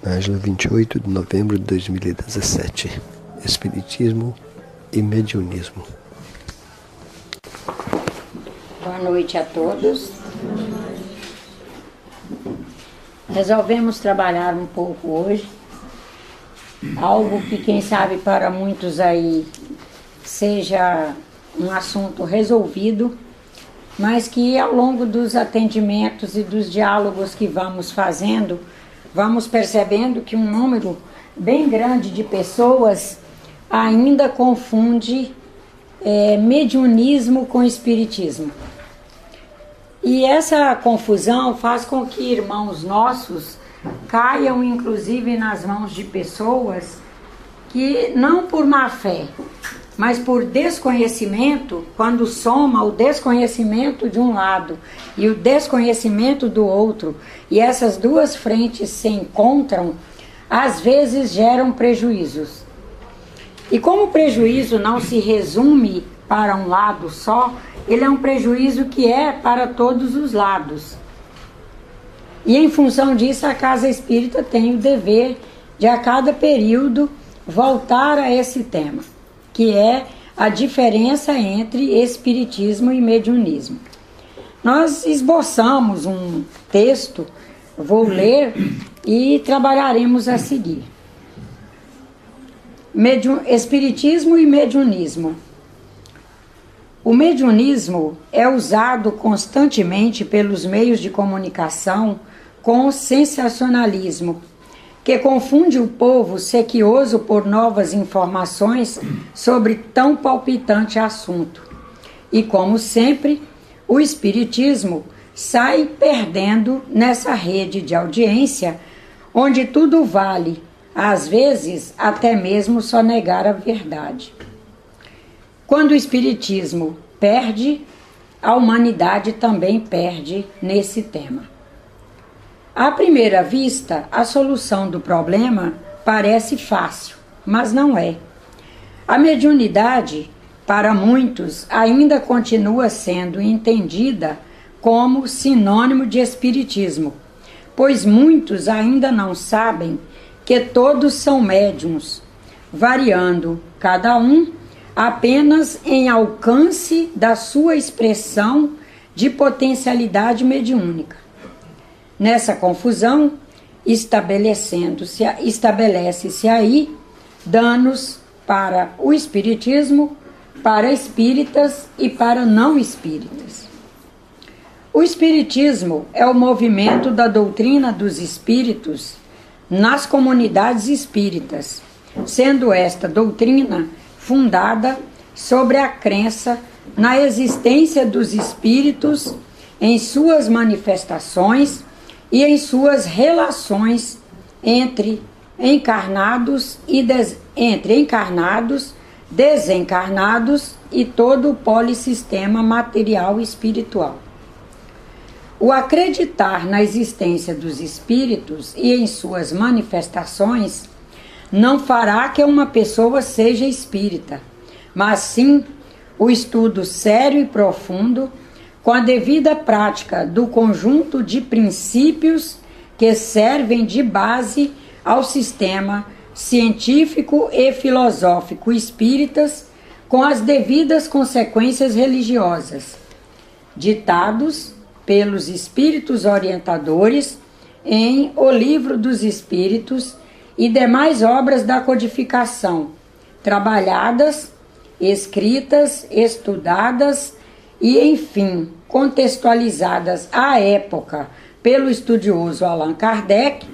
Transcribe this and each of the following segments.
Nájila, 28 de novembro de 2017. Espiritismo e mediunismo. Boa noite a todos. Resolvemos trabalhar um pouco hoje, algo que quem sabe para muitos aí seja um assunto resolvido, mas que ao longo dos atendimentos e dos diálogos que vamos fazendo, vamos percebendo que um número bem grande de pessoas ainda confunde mediunismo com espiritismo. E essa confusão faz com que irmãos nossos caiam inclusive nas mãos de pessoas que não por má fé, mas por desconhecimento, quando soma o desconhecimento de um lado e o desconhecimento do outro, e essas duas frentes se encontram, às vezes geram prejuízos. E como o prejuízo não se resume para um lado só, ele é um prejuízo que é para todos os lados. E em função disso, a Casa Espírita tem o dever de a cada período voltar a esse tema, que é a diferença entre espiritismo e mediunismo. Nós esboçamos um texto, vou ler e trabalharemos a seguir. Espiritismo e mediunismo. O mediunismo é usado constantemente pelos meios de comunicação com o sensacionalismo, que confunde o povo sequioso por novas informações sobre tão palpitante assunto. E, como sempre, o espiritismo sai perdendo nessa rede de audiência, onde tudo vale, às vezes até mesmo só negar a verdade. Quando o espiritismo perde, a humanidade também perde nesse tema. À primeira vista, a solução do problema parece fácil, mas não é. A mediunidade, para muitos, ainda continua sendo entendida como sinônimo de espiritismo, pois muitos ainda não sabem que todos são médiuns, variando cada um apenas em alcance da sua expressão de potencialidade mediúnica. Nessa confusão, estabelece-se aí danos para o espiritismo, para espíritas e para não espíritas. O espiritismo é o movimento da doutrina dos espíritos nas comunidades espíritas, sendo esta doutrina fundada sobre a crença na existência dos espíritos em suas manifestações e em suas relações entre encarnados, desencarnados e todo o polissistema material e espiritual. O acreditar na existência dos espíritos e em suas manifestações não fará que uma pessoa seja espírita, mas sim o estudo sério e profundo, com a devida prática do conjunto de princípios que servem de base ao sistema científico e filosófico espíritas, com as devidas consequências religiosas, ditados pelos espíritos orientadores em O Livro dos Espíritos e demais obras da codificação, trabalhadas, escritas, estudadas e, enfim, contextualizadas à época pelo estudioso Allan Kardec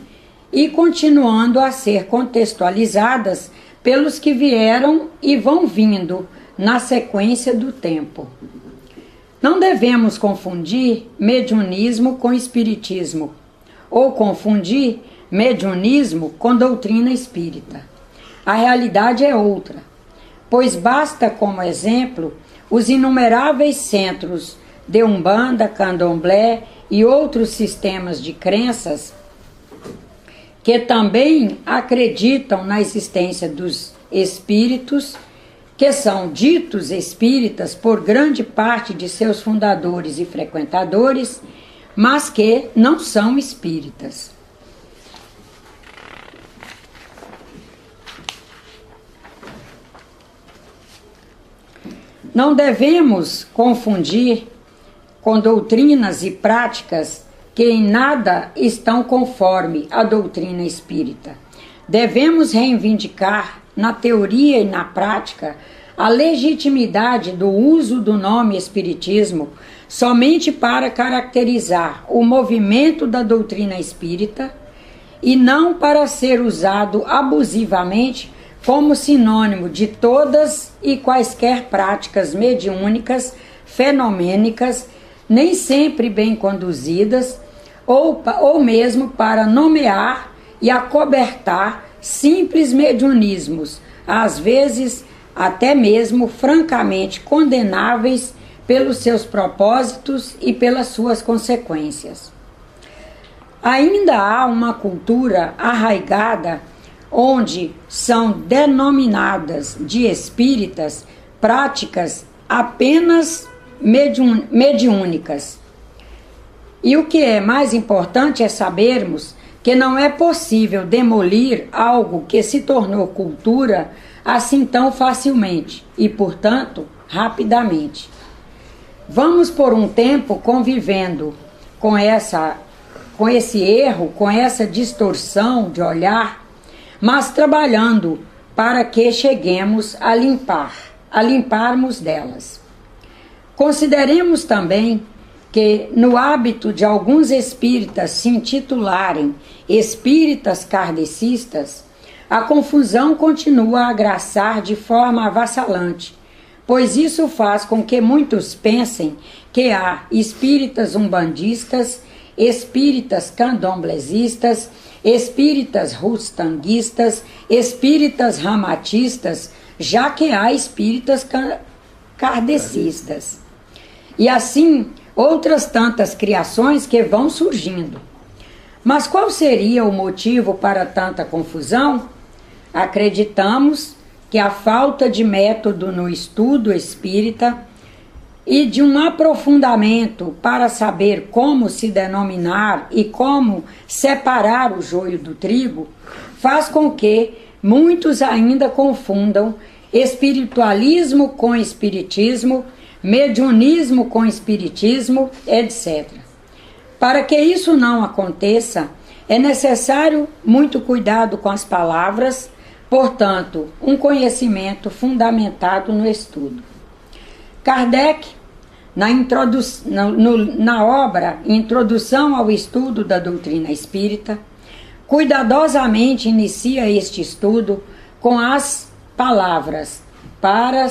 e continuando a ser contextualizadas pelos que vieram e vão vindo na sequência do tempo. Não devemos confundir mediunismo com espiritismo, ou confundir mediunismo com doutrina espírita. A realidade é outra, pois basta como exemplo os inumeráveis centros de Umbanda, Candomblé e outros sistemas de crenças que também acreditam na existência dos espíritos, que são ditos espíritas por grande parte de seus fundadores e frequentadores, mas que não são espíritas. Não devemos confundir com doutrinas e práticas que em nada estão conforme a doutrina espírita. Devemos reivindicar, na teoria e na prática, a legitimidade do uso do nome Espiritismo somente para caracterizar o movimento da doutrina espírita e não para ser usado abusivamente como sinônimo de todas e quaisquer práticas mediúnicas, fenomênicas, nem sempre bem conduzidas, ou mesmo para nomear e acobertar simples mediunismos, às vezes até mesmo francamente condenáveis pelos seus propósitos e pelas suas consequências. Ainda há uma cultura arraigada onde são denominadas de espíritas práticas apenas mediúnicas. E o que é mais importante é sabermos que não é possível demolir algo que se tornou cultura assim tão facilmente e, portanto, rapidamente. Vamos por um tempo convivendo com esse erro, com essa distorção de olhar, mas trabalhando para que cheguemos a limparmos delas. Consideremos também que no hábito de alguns espíritas se intitularem espíritas kardecistas, a confusão continua a agraçar de forma avassalante, pois isso faz com que muitos pensem que há espíritas umbandistas, espíritas candomblesistas, espíritas rustanguistas, espíritas ramatistas, já que há espíritas kardecistas. E assim, outras tantas criações que vão surgindo. Mas qual seria o motivo para tanta confusão? Acreditamos que a falta de método no estudo espírita e de um aprofundamento para saber como se denominar e como separar o joio do trigo faz com que muitos ainda confundam espiritualismo com espiritismo, mediunismo com espiritismo, etc. Para que isso não aconteça, é necessário muito cuidado com as palavras, portanto, um conhecimento fundamentado no estudo. Kardec, na obra Introdução ao Estudo da Doutrina Espírita, cuidadosamente inicia este estudo com as palavras, para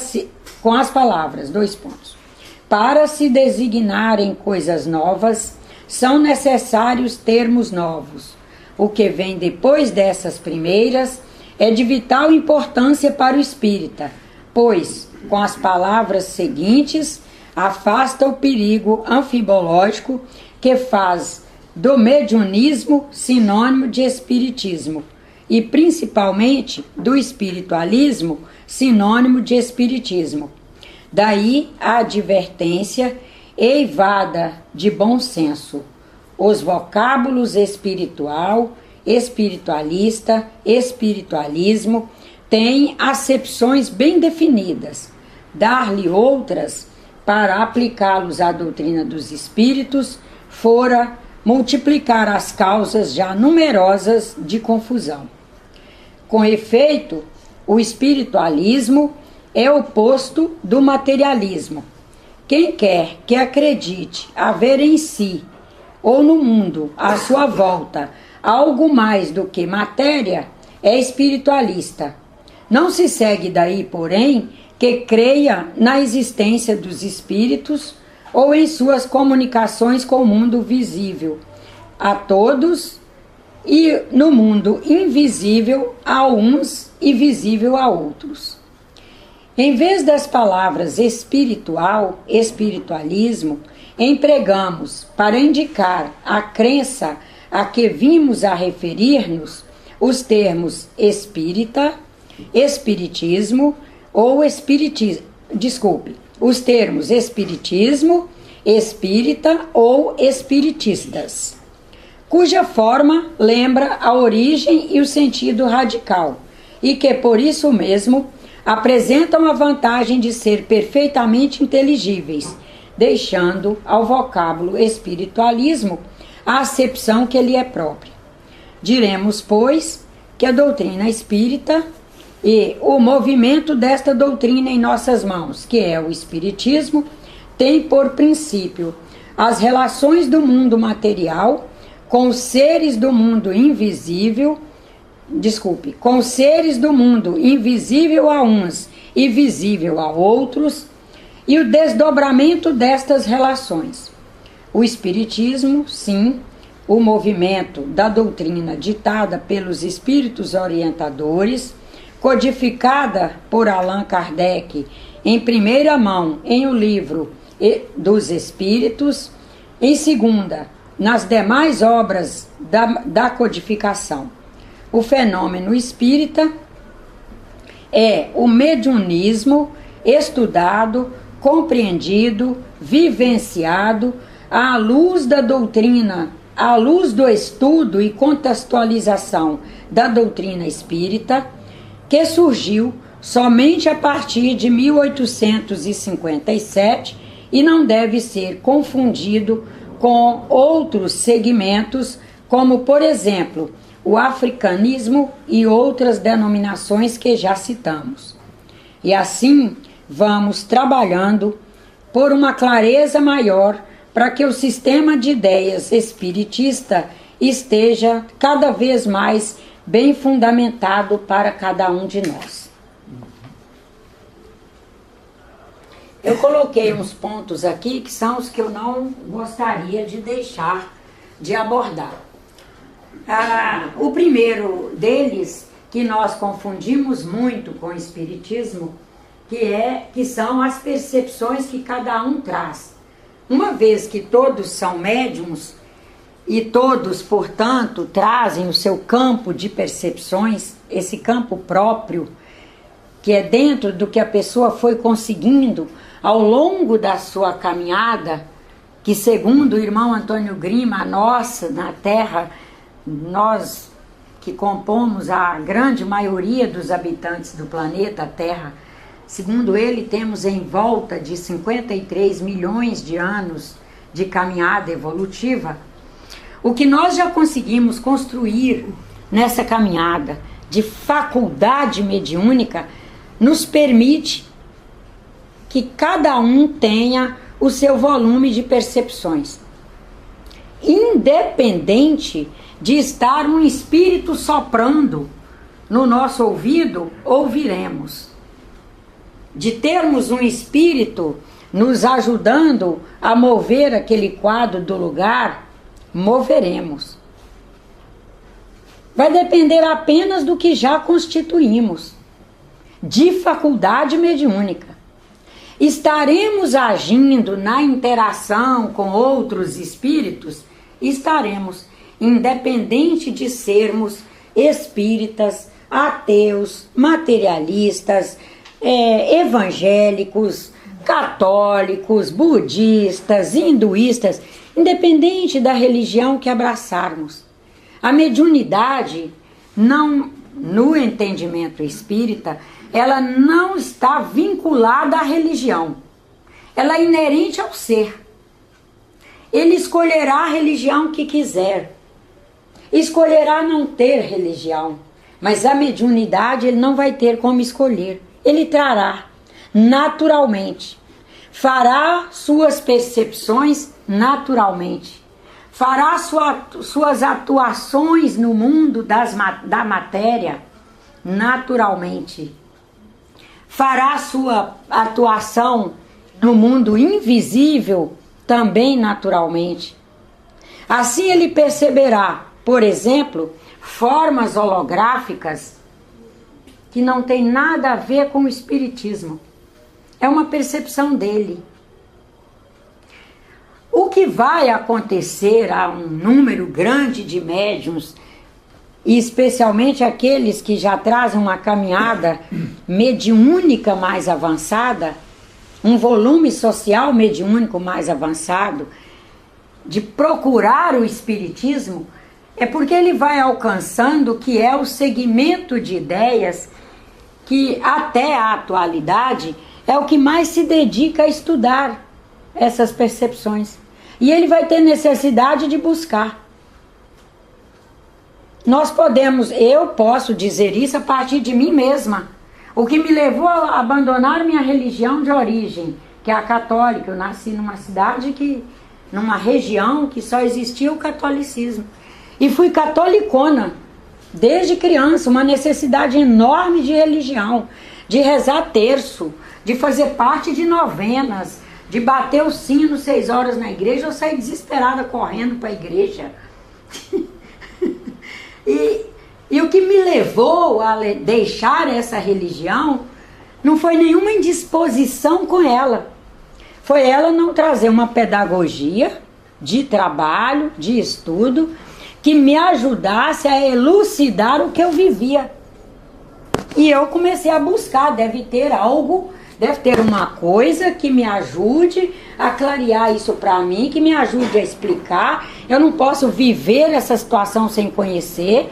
se designarem coisas novas, são necessários termos novos. O que vem depois dessas primeiras é de vital importância para o espírita, pois, com as palavras seguintes, afasta o perigo anfibológico que faz do mediunismo sinônimo de espiritismo e, principalmente, do espiritualismo sinônimo de espiritismo. Daí a advertência eivada de bom senso. Os vocábulos espiritual, espiritualista, espiritualismo têm acepções bem definidas. Dar-lhe outras para aplicá-los à doutrina dos espíritos fora multiplicar as causas já numerosas de confusão. Com efeito, o espiritualismo é oposto do materialismo. Quem quer que acredite haver em si ou no mundo à sua volta algo mais do que matéria é espiritualista. Não se segue daí, porém, que creia na existência dos espíritos ou em suas comunicações com o mundo visível a todos e no mundo invisível a uns e visível a outros. Em vez das palavras espiritual, espiritualismo, empregamos para indicar a crença a que vimos a referir-nos os termos espírita, espiritismo ou os termos espiritismo, espírita ou espiritistas, cuja forma lembra a origem e o sentido radical, e que por isso mesmo apresentam a vantagem de ser perfeitamente inteligíveis, deixando ao vocábulo espiritualismo a acepção que lhe é própria. Diremos, pois, que a doutrina espírita e o movimento desta doutrina em nossas mãos, que é o espiritismo, tem por princípio as relações do mundo material com os seres do mundo invisível, com os seres do mundo invisível a uns e visível a outros, e o desdobramento destas relações. O espiritismo, sim, o movimento da doutrina ditada pelos espíritos orientadores, codificada por Allan Kardec em primeira mão em O Livro dos Espíritos, em segunda, nas demais obras da codificação. O fenômeno espírita é o mediunismo estudado, compreendido, vivenciado à luz da doutrina, à luz do estudo e contextualização da doutrina espírita, que surgiu somente a partir de 1857 e não deve ser confundido com outros segmentos, como, por exemplo, o africanismo e outras denominações que já citamos. E assim vamos trabalhando por uma clareza maior para que o sistema de ideias espiritista esteja cada vez mais bem fundamentado para cada um de nós. Eu coloquei uns pontos aqui que são os que eu não gostaria de deixar de abordar. O primeiro deles, que nós confundimos muito com o espiritismo, que são as percepções que cada um traz. Uma vez que todos são médiums e todos, portanto, trazem o seu campo de percepções, esse campo próprio, que é dentro do que a pessoa foi conseguindo ao longo da sua caminhada, que segundo o irmão Antônio Grima, a nossa, na Terra, nós que compomos a grande maioria dos habitantes do planeta Terra, segundo ele, temos em volta de 53 milhões de anos de caminhada evolutiva. O que nós já conseguimos construir nessa caminhada de faculdade mediúnica nos permite que cada um tenha o seu volume de percepções. Independente de estar um espírito soprando no nosso ouvido, ouviremos. De termos um espírito nos ajudando a mover aquele quadro do lugar, moveremos. Vai depender apenas do que já constituímos, de faculdade mediúnica. Estaremos agindo na interação com outros espíritos? Estaremos, independente de sermos espíritas, ateus, materialistas, evangélicos, católicos, budistas, hinduístas, independente da religião que abraçarmos. A mediunidade, não, no entendimento espírita, ela não está vinculada à religião. Ela é inerente ao ser. Ele escolherá a religião que quiser. Escolherá não ter religião. Mas a mediunidade ele não vai ter como escolher. Ele trará naturalmente. Fará suas percepções naturalmente. Fará suas atuações no mundo da matéria naturalmente. Fará sua atuação no mundo invisível também naturalmente. Assim ele perceberá, por exemplo, formas holográficas que não tem nada a ver com o espiritismo. É uma percepção dele. O que vai acontecer a um número grande de médiuns, e especialmente aqueles que já trazem uma caminhada mediúnica mais avançada, um volume social mediúnico mais avançado, de procurar o espiritismo, é porque ele vai alcançando o que é o segmento de ideias que até a atualidade é o que mais se dedica a estudar essas percepções. E ele vai ter necessidade de buscar. Eu posso dizer isso a partir de mim mesma. O que me levou a abandonar minha religião de origem, que é a católica. Eu nasci numa região que só existia o catolicismo. E fui catolicona desde criança, uma necessidade enorme de religião, de rezar terço, de fazer parte de novenas, de bater o sino 6 horas na igreja. Eu saí desesperada correndo para a igreja. E o que me levou a deixar essa religião não foi nenhuma indisposição com ela. Foi ela não trazer uma pedagogia de trabalho, de estudo, que me ajudasse a elucidar o que eu vivia. E eu comecei a buscar, deve ter uma coisa que me ajude a clarear isso para mim, que me ajude a explicar. Eu não posso viver essa situação sem conhecer.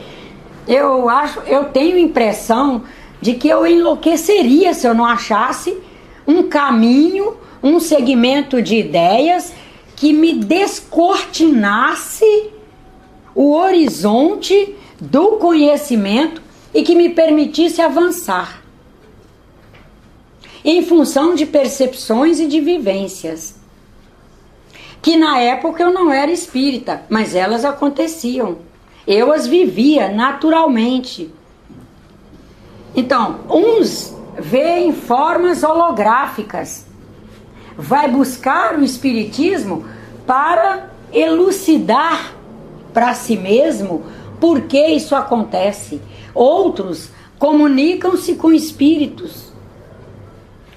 Eu tenho impressão de que eu enlouqueceria se eu não achasse um caminho, um segmento de ideias que me descortinasse o horizonte do conhecimento e que me permitisse avançar em função de percepções e de vivências, que na época eu não era espírita, mas elas aconteciam. Eu as vivia naturalmente. Então, uns veem formas holográficas, vai buscar o espiritismo para elucidar para si mesmo por que isso acontece. Outros comunicam-se com espíritos,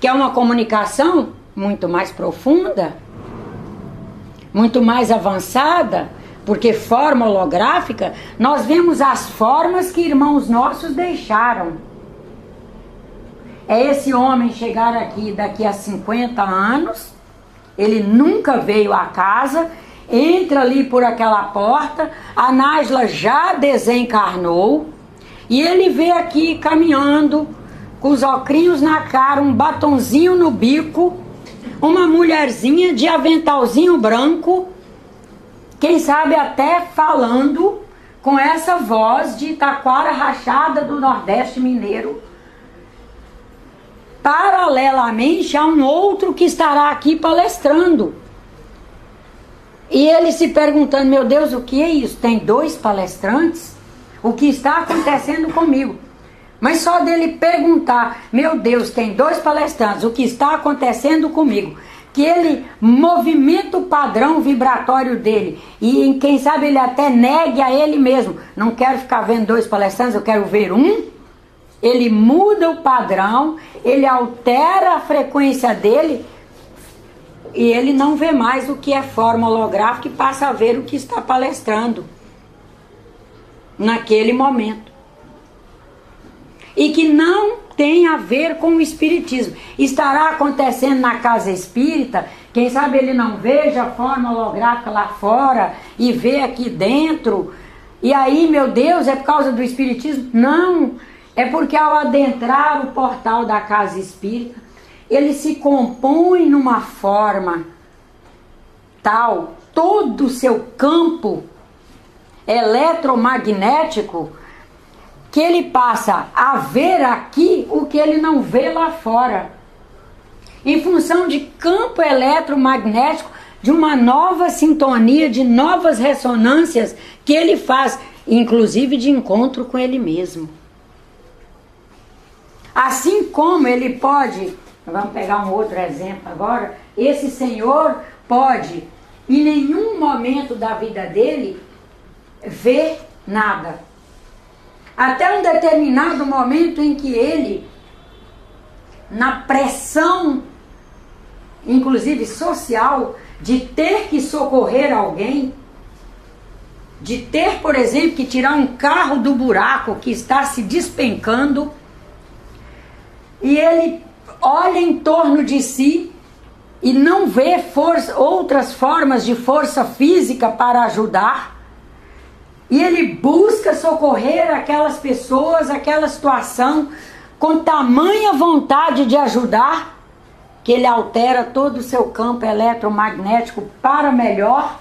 que é uma comunicação muito mais profunda, muito mais avançada, porque forma holográfica, nós vemos as formas que irmãos nossos deixaram. É esse homem chegar aqui daqui a 50 anos, ele nunca veio à casa, entra ali por aquela porta, a Nájila já desencarnou, e ele vê aqui caminhando, com os ocrinhos na cara, um batonzinho no bico, uma mulherzinha de aventalzinho branco, quem sabe até falando com essa voz de taquara rachada do Nordeste mineiro, paralelamente a um outro que estará aqui palestrando. E ele se perguntando, meu Deus, o que é isso? Tem 2 palestrantes? O que está acontecendo comigo? Mas só dele perguntar, meu Deus, tem 2 palestrantes, o que está acontecendo comigo? Que ele movimenta o padrão vibratório dele. E quem sabe ele até negue a ele mesmo. Não quero ficar vendo 2 palestrantes, eu quero ver um. Ele muda o padrão, ele altera a frequência dele e ele não vê mais o que é forma holográfica e passa a ver o que está palestrando naquele momento. E que não tem a ver com o espiritismo. Estará acontecendo na casa espírita, quem sabe ele não veja a forma holográfica lá fora e vê aqui dentro. E aí, meu Deus, é por causa do espiritismo? Não, é porque ao adentrar o portal da casa espírita, ele se compõe numa forma tal, todo o seu campo eletromagnético, que ele passa a ver aqui o que ele não vê lá fora. Em função de campo eletromagnético, de uma nova sintonia, de novas ressonâncias que ele faz, inclusive de encontro com ele mesmo. Assim como ele pode, vamos pegar um outro exemplo agora, esse senhor pode, em nenhum momento da vida dele, ver nada. Até um determinado momento em que ele, na pressão, inclusive social, de ter que socorrer alguém, de ter, por exemplo, que tirar um carro do buraco que está se despencando, e ele olha em torno de si e não vê outras formas de força física para ajudar, e ele busca socorrer aquelas pessoas, aquela situação, com tamanha vontade de ajudar, que ele altera todo o seu campo eletromagnético para melhor,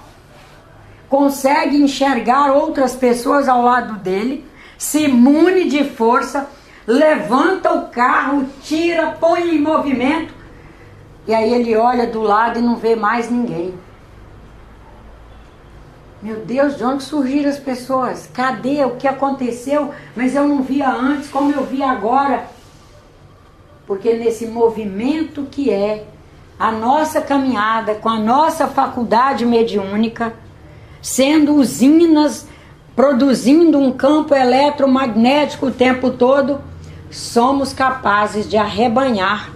consegue enxergar outras pessoas ao lado dele, se mune de força, levanta o carro, tira, põe em movimento, e aí ele olha do lado e não vê mais ninguém. Meu Deus, de onde surgiram as pessoas? Cadê? O que aconteceu? Mas eu não via antes, como eu vi agora. Porque nesse movimento que é a nossa caminhada com a nossa faculdade mediúnica, sendo usinas, produzindo um campo eletromagnético o tempo todo, somos capazes de arrebanhar.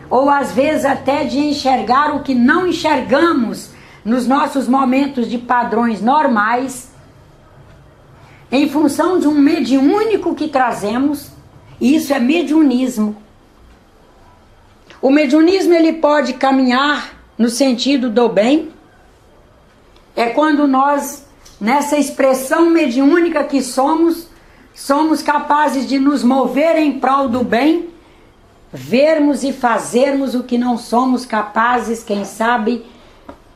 Ou às vezes até de enxergar o que não enxergamos nos nossos momentos de padrões normais, em função de um mediúnico que trazemos. Isso é mediunismo. O mediunismo ele pode caminhar no sentido do bem. É quando nós, nessa expressão mediúnica que somos capazes de nos mover em prol do bem, vermos e fazermos o que não somos capazes, quem sabe,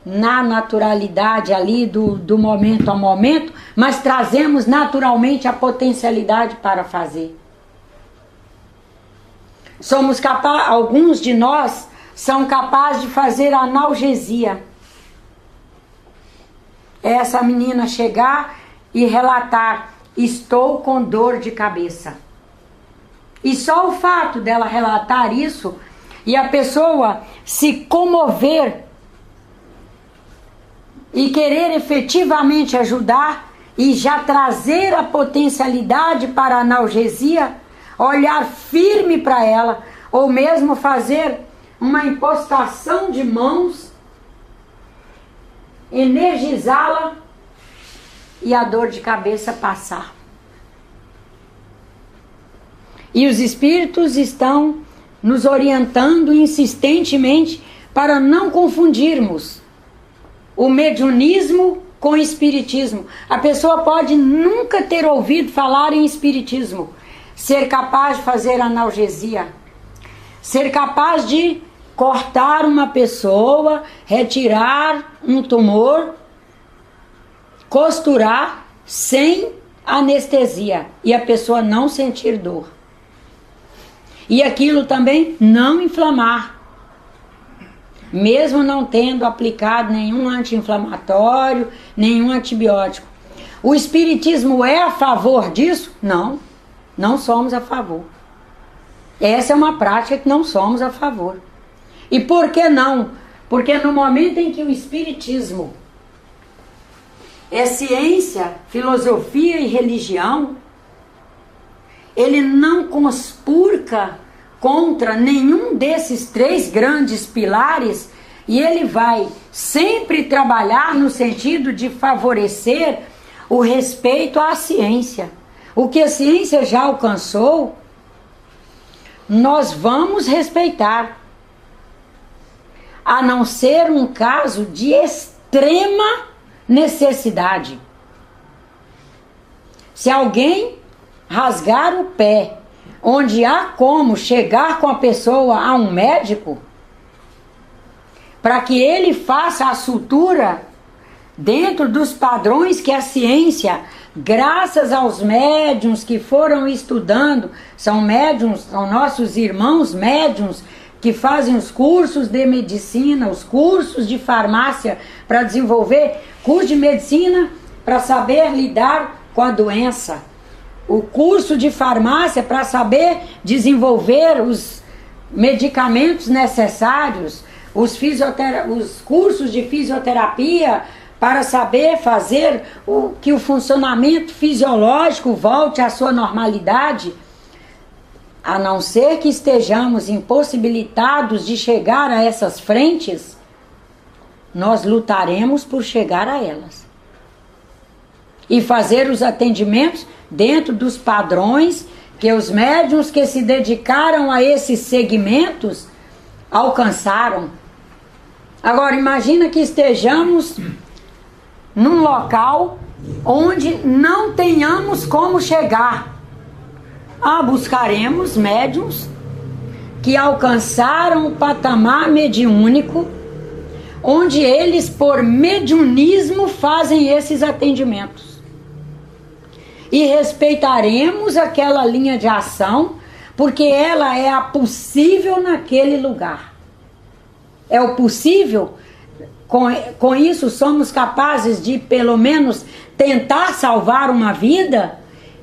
na naturalidade ali do momento a momento, mas trazemos naturalmente a potencialidade para fazer. Somos capazes, alguns de nós são capazes de fazer analgesia. Essa menina chegar e relatar: estou com dor de cabeça. E só o fato dela relatar isso e a pessoa se comover e querer efetivamente ajudar e já trazer a potencialidade para a analgesia, olhar firme para ela, ou mesmo fazer uma impostação de mãos, energizá-la e a dor de cabeça passar. E os espíritos estão nos orientando insistentemente para não confundirmos o mediunismo com o espiritismo. A pessoa pode nunca ter ouvido falar em espiritismo, ser capaz de fazer analgesia, ser capaz de cortar uma pessoa, retirar um tumor, costurar sem anestesia e a pessoa não sentir dor. E aquilo também não inflamar, mesmo não tendo aplicado nenhum anti-inflamatório, nenhum antibiótico. O espiritismo é a favor disso? Não, não somos a favor. Essa é uma prática que não somos a favor. E por que não? Porque no momento em que o espiritismo é ciência, filosofia e religião, ele não conspurca contra nenhum desses três grandes pilares e ele vai sempre trabalhar no sentido de favorecer o respeito à ciência. O que a ciência já alcançou, nós vamos respeitar, a não ser um caso de extrema necessidade. Se alguém rasgar o pé, onde há como chegar com a pessoa a um médico, para que ele faça a sutura dentro dos padrões que a ciência, graças aos médiuns que foram estudando, são médiuns, são nossos irmãos médiuns, que fazem os cursos de medicina, os cursos de farmácia para desenvolver, curso de medicina para saber lidar com a doença, o curso de farmácia para saber desenvolver os medicamentos necessários, os cursos de fisioterapia para saber fazer que o funcionamento fisiológico volte à sua normalidade. A não ser que estejamos impossibilitados de chegar a essas frentes, nós lutaremos por chegar a elas. E fazer os atendimentos dentro dos padrões que os médiuns que se dedicaram a esses segmentos alcançaram. Agora imagina que estejamos num local onde não tenhamos como chegar. buscaremos médiuns que alcançaram o patamar mediúnico, onde eles, por mediunismo, fazem esses atendimentos. E respeitaremos aquela linha de ação, porque ela é a possível naquele lugar. É o possível. Com isso, somos capazes de, pelo menos, tentar salvar uma vida,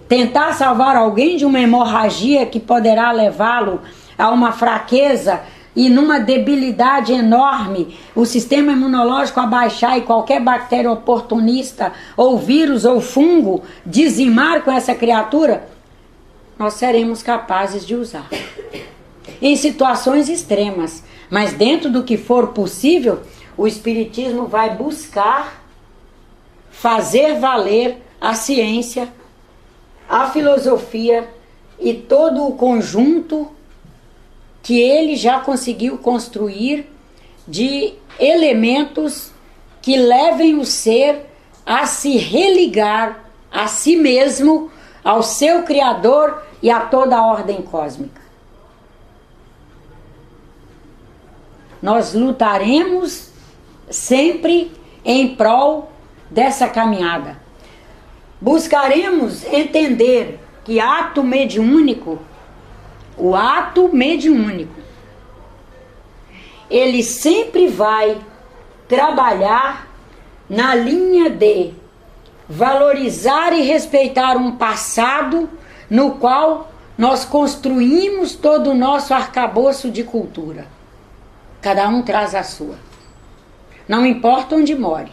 tentar salvar alguém de uma hemorragia que poderá levá-lo a uma fraqueza e numa debilidade enorme, o sistema imunológico abaixar e qualquer bactéria oportunista, ou vírus ou fungo, dizimar com essa criatura, nós seremos capazes de usar. Em situações extremas, mas dentro do que for possível, o Espiritismo vai buscar fazer valer a ciência, a filosofia e todo o conjunto que ele já conseguiu construir de elementos que levem o ser a se religar a si mesmo, ao seu Criador e a toda a ordem cósmica. Nós lutaremos sempre em prol dessa caminhada. Buscaremos entender que o ato mediúnico, ele sempre vai trabalhar na linha de valorizar e respeitar um passado no qual nós construímos todo o nosso arcabouço de cultura. Cada um traz a sua. Não importa onde more.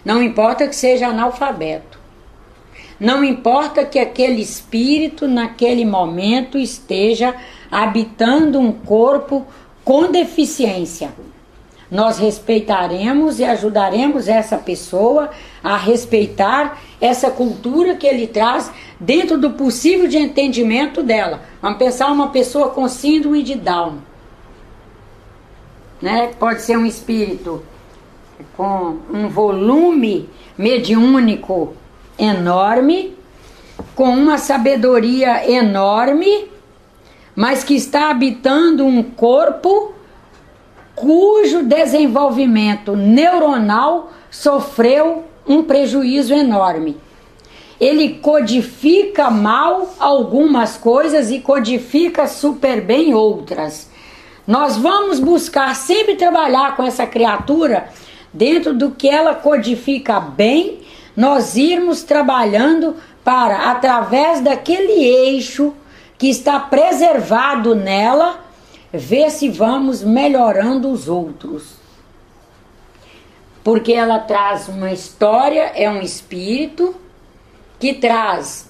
Não importa que seja analfabeto. Não importa que aquele espírito, naquele momento, esteja habitando um corpo com deficiência. Nós respeitaremos e ajudaremos essa pessoa a respeitar essa cultura que ele traz dentro do possível de entendimento dela. Vamos pensar uma pessoa com síndrome de Down, né? Pode ser um espírito com um volume mediúnico enorme, com uma sabedoria enorme, mas que está habitando um corpo cujo desenvolvimento neuronal sofreu um prejuízo enorme. Ele codifica mal algumas coisas e codifica super bem outras. Nós vamos buscar sempre trabalhar com essa criatura dentro do que ela codifica bem, nós irmos trabalhando para, através daquele eixo que está preservado nela, ver se vamos melhorando os outros. Porque ela traz uma história, é um espírito que traz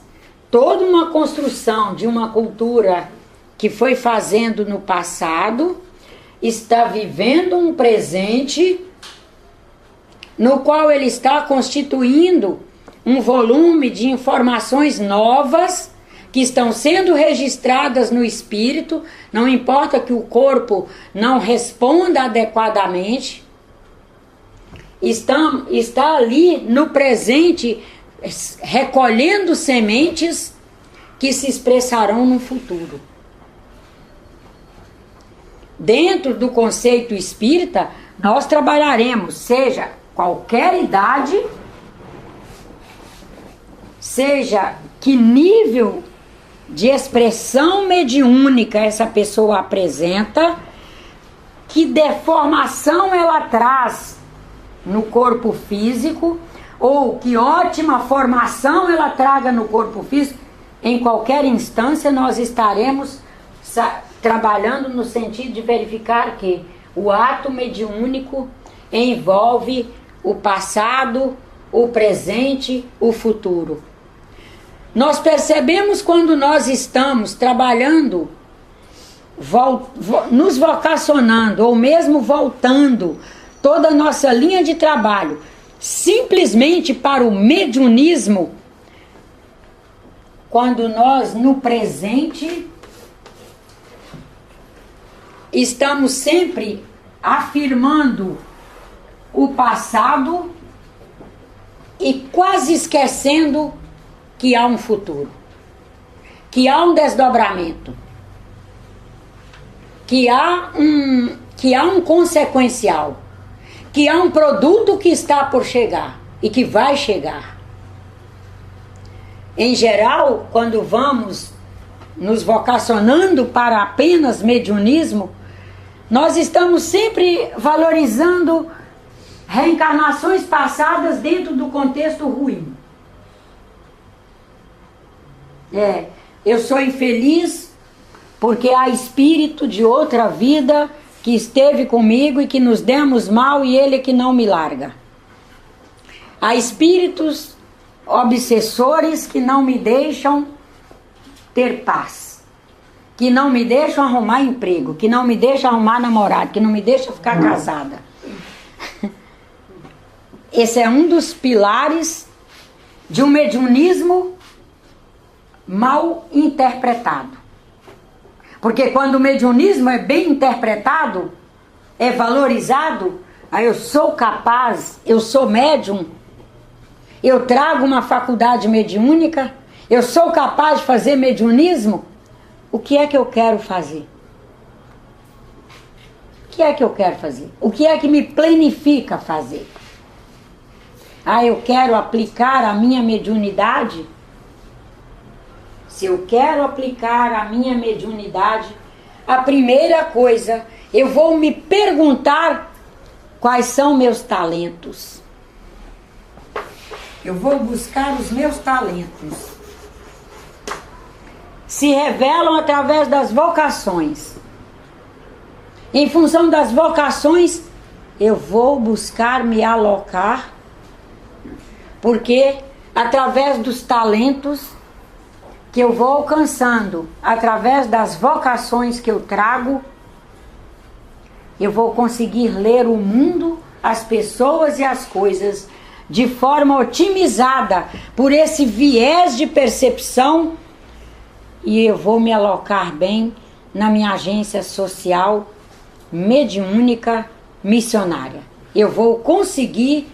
toda uma construção de uma cultura que foi fazendo no passado, está vivendo um presente no qual ele está constituindo um volume de informações novas que estão sendo registradas no espírito, não importa que o corpo não responda adequadamente, está ali no presente recolhendo sementes que se expressarão no futuro. Dentro do conceito espírita, nós trabalharemos, seja qualquer idade, seja que nível de expressão mediúnica essa pessoa apresenta, que deformação ela traz no corpo físico, ou que ótima formação ela traga no corpo físico, em qualquer instância nós estaremos trabalhando no sentido de verificar que o ato mediúnico envolve o passado, o presente, o futuro. Nós percebemos quando nós estamos trabalhando, nos vocacionando, ou mesmo voltando toda a nossa linha de trabalho, simplesmente para o mediunismo, quando nós no presente estamos sempre afirmando o passado e quase esquecendo que há um futuro, que há um desdobramento, que há um consequencial, que há um produto que está por chegar e que vai chegar. Em geral, quando vamos nos vocacionando para apenas mediunismo, nós estamos sempre valorizando reencarnações passadas dentro do contexto ruim. Eu sou infeliz porque há espírito de outra vida que esteve comigo e que nos demos mal e ele é que não me larga. Há espíritos obsessores que não me deixam ter paz, que não me deixam arrumar emprego, que não me deixam arrumar namorado, que não me deixam ficar casada. Esse é um dos pilares de um mediunismo mal interpretado. Porque quando o mediunismo é bem interpretado, é valorizado, aí eu sou capaz, eu sou médium, eu trago uma faculdade mediúnica, eu sou capaz de fazer mediunismo, o que é que eu quero fazer? O que é que eu quero fazer? O que é que me planifica fazer? Eu quero aplicar a minha mediunidade. Se eu quero aplicar a minha mediunidade, a primeira coisa, eu vou me perguntar quais são meus talentos. Eu vou buscar os meus talentos. Se revelam através das vocações. Em função das vocações, eu vou buscar me alocar, porque através dos talentos que eu vou alcançando, através das vocações que eu trago, eu vou conseguir ler o mundo, as pessoas e as coisas de forma otimizada por esse viés de percepção, e eu vou me alocar bem na minha agência social mediúnica missionária. Eu vou conseguir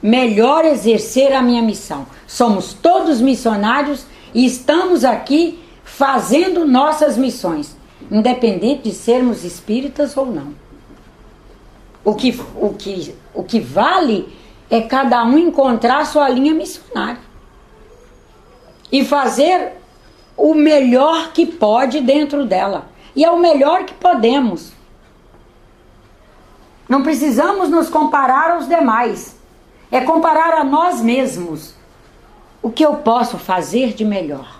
melhor exercer a minha missão. Somos todos missionários e estamos aqui fazendo nossas missões, independente de sermos espíritas ou não. O que vale é cada um encontrar sua linha missionária e fazer o melhor que pode dentro dela. E é o melhor que podemos. Não precisamos nos comparar aos demais. É comparar a nós mesmos. O que eu posso fazer de melhor?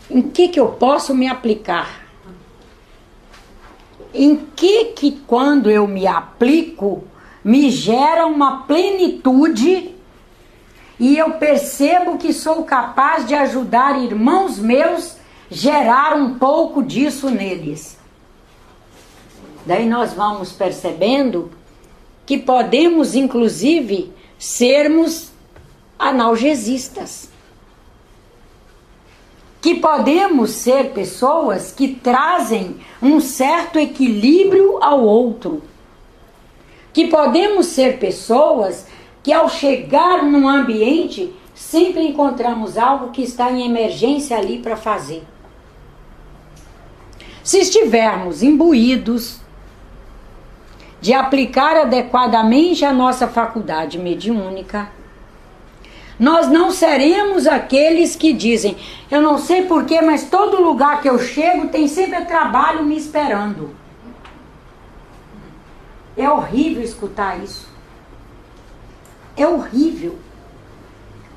Em que eu posso me aplicar? Em que quando eu me aplico, me gera uma plenitude e eu percebo que sou capaz de ajudar irmãos meus, gerar um pouco disso neles. Daí nós vamos percebendo que podemos, inclusive, sermos analgesistas. Que podemos ser pessoas que trazem um certo equilíbrio ao outro. Que podemos ser pessoas que, ao chegar num ambiente, sempre encontramos algo que está em emergência ali para fazer. Se estivermos imbuídos de aplicar adequadamente a nossa faculdade mediúnica, nós não seremos aqueles que dizem: eu não sei porquê, mas todo lugar que eu chego tem sempre trabalho me esperando. É horrível escutar isso. É horrível.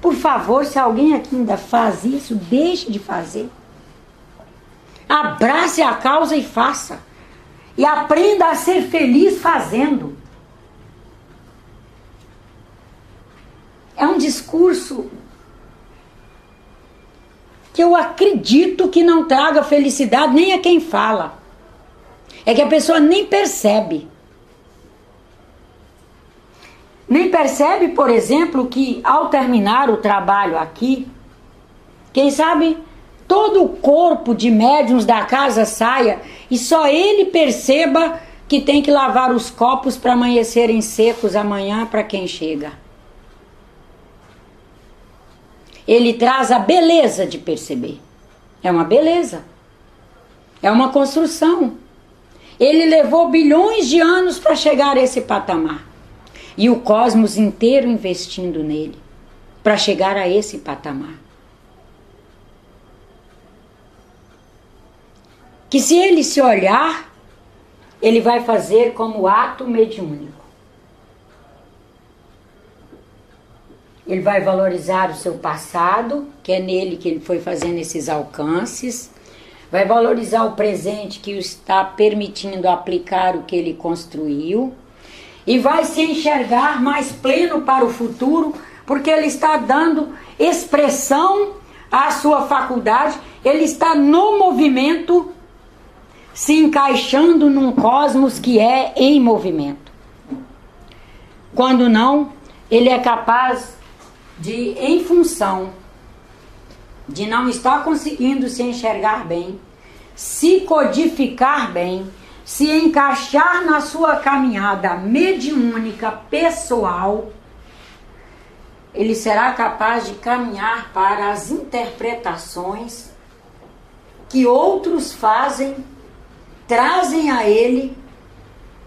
Por favor, se alguém aqui ainda faz isso, deixe de fazer. Abrace a causa e faça. E aprenda a ser feliz fazendo. É um discurso que eu acredito que não traga felicidade nem a quem fala. É que a pessoa nem percebe. Nem percebe, por exemplo, que ao terminar o trabalho aqui, quem sabe todo o corpo de médiuns da casa saia e só ele perceba que tem que lavar os copos para amanhecerem secos amanhã para quem chega. ele traz a beleza de perceber. É uma beleza. É uma construção. Ele levou bilhões de anos para chegar a esse patamar. E o cosmos inteiro investindo nele para chegar a esse patamar. Que se ele se olhar, ele vai fazer como ato mediúnico. Ele vai valorizar o seu passado, que é nele que ele foi fazendo esses alcances. Vai valorizar o presente, que o está permitindo aplicar o que ele construiu. E vai se enxergar mais pleno para o futuro, porque ele está dando expressão à sua faculdade. Ele está no movimento, se encaixando num cosmos que é em movimento. Quando não, ele é capaz de, em função de não estar conseguindo se enxergar bem, se codificar bem, se encaixar na sua caminhada mediúnica pessoal, ele será capaz de caminhar para as interpretações que outros fazem, trazem a ele,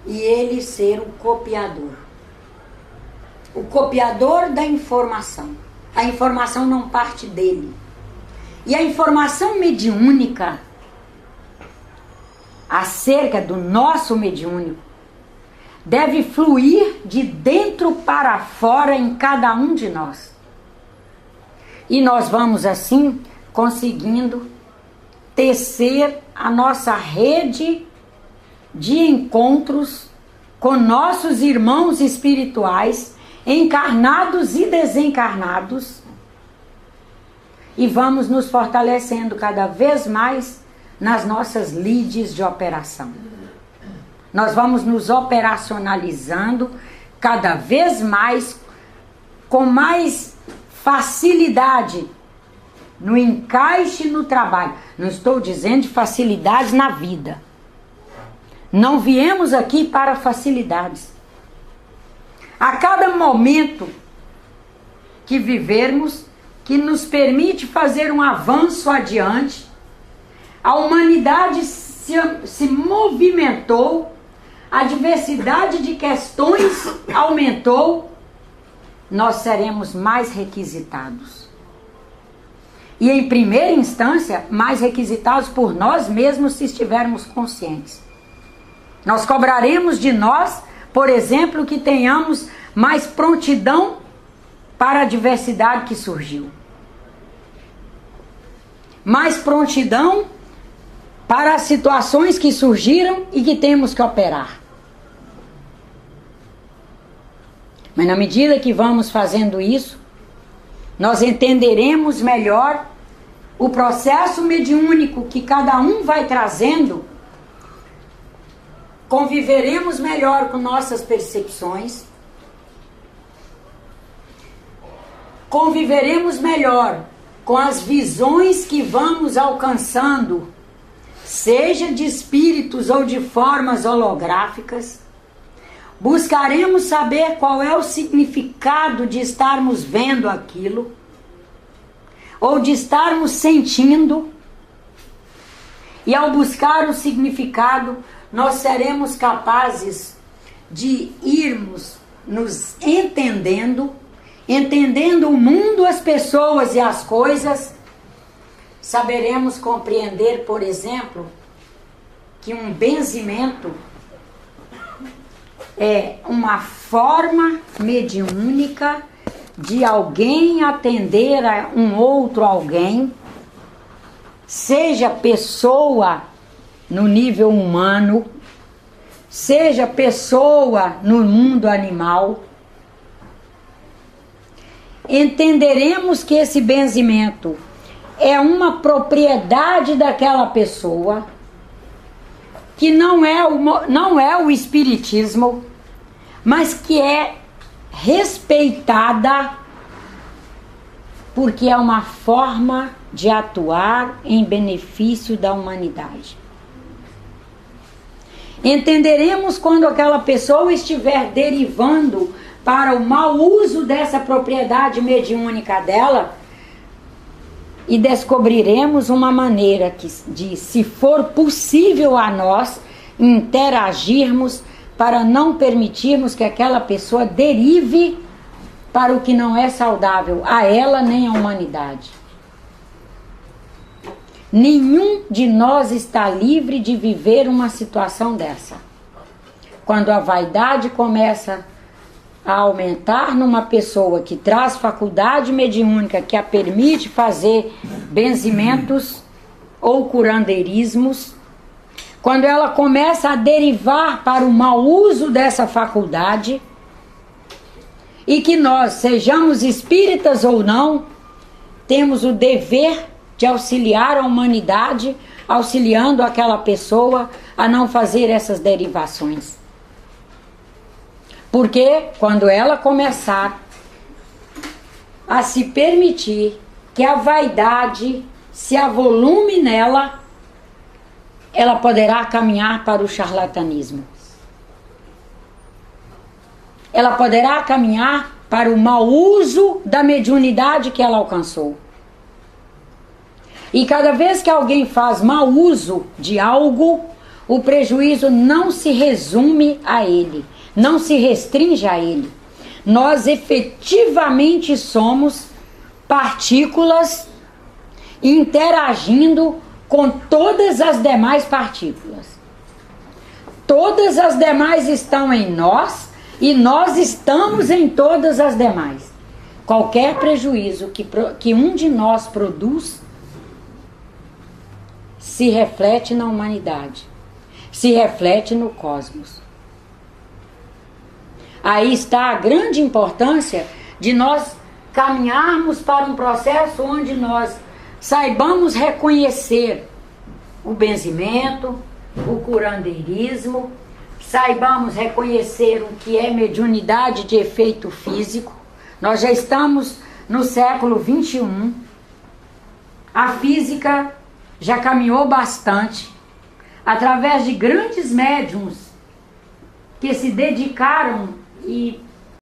e ele ser o copiador. O copiador da informação. A informação não parte dele. E a informação mediúnica acerca do nosso mediúnico deve fluir de dentro para fora em cada um de nós. E nós vamos assim conseguindo tecer a nossa rede de encontros com nossos irmãos espirituais, encarnados e desencarnados, e vamos nos fortalecendo cada vez mais nas nossas lides de operação. Nós vamos nos operacionalizando cada vez mais, com mais facilidade no encaixe no trabalho. Não estou dizendo de facilidades na vida. Não viemos aqui para facilidades. A cada momento que vivermos, que nos permite fazer um avanço adiante, a humanidade se movimentou, a diversidade de questões aumentou, nós seremos mais requisitados. E em primeira instância, mais requisitados por nós mesmos, se estivermos conscientes. Nós cobraremos de nós, por exemplo, que tenhamos mais prontidão para a diversidade que surgiu. Mais prontidão para as situações que surgiram e que temos que operar. Mas na medida que vamos fazendo isso, nós entenderemos melhor o processo mediúnico que cada um vai trazendo, conviveremos melhor com nossas percepções, conviveremos melhor com as visões que vamos alcançando, seja de espíritos ou de formas holográficas. Buscaremos saber qual é o significado de estarmos vendo aquilo, ou de estarmos sentindo, e ao buscar o significado, nós seremos capazes de irmos nos entendendo o mundo, as pessoas e as coisas. Saberemos compreender, por exemplo, que um benzimento é uma forma mediúnica de alguém atender a um outro alguém, seja pessoa no nível humano, seja pessoa no mundo animal. Entenderemos que esse benzimento é uma propriedade daquela pessoa, que não é o espiritismo, mas que é respeitada, porque é uma forma de atuar em benefício da humanidade. Entenderemos quando aquela pessoa estiver derivando para o mau uso dessa propriedade mediúnica dela, e descobriremos uma maneira de, se for possível a nós, interagirmos para não permitirmos que aquela pessoa derive para o que não é saudável a ela nem à humanidade. Nenhum de nós está livre de viver uma situação dessa. Quando a vaidade começa a aumentar numa pessoa que traz faculdade mediúnica que a permite fazer benzimentos ou curandeirismos, quando ela começa a derivar para o mau uso dessa faculdade, e que nós, sejamos espíritas ou não, temos o dever de auxiliar a humanidade, auxiliando aquela pessoa a não fazer essas derivações. Porque quando ela começar a se permitir que a vaidade se avolume nela, ela poderá caminhar para o charlatanismo. Ela poderá caminhar para o mau uso da mediunidade que ela alcançou. E cada vez que alguém faz mau uso de algo, o prejuízo não se resume a ele, não se restringe a ele. Nós efetivamente somos partículas interagindo com todas as demais partículas. Todas as demais estão em nós e nós estamos em todas as demais. Qualquer prejuízo que um de nós produz se reflete na humanidade, se reflete no cosmos. Aí está a grande importância de nós caminharmos para um processo onde nós saibamos reconhecer o benzimento, o curandeirismo, saibamos reconhecer o que é mediunidade de efeito físico. Nós já estamos no século 21, a física já caminhou bastante, através de grandes médiuns que se dedicaram e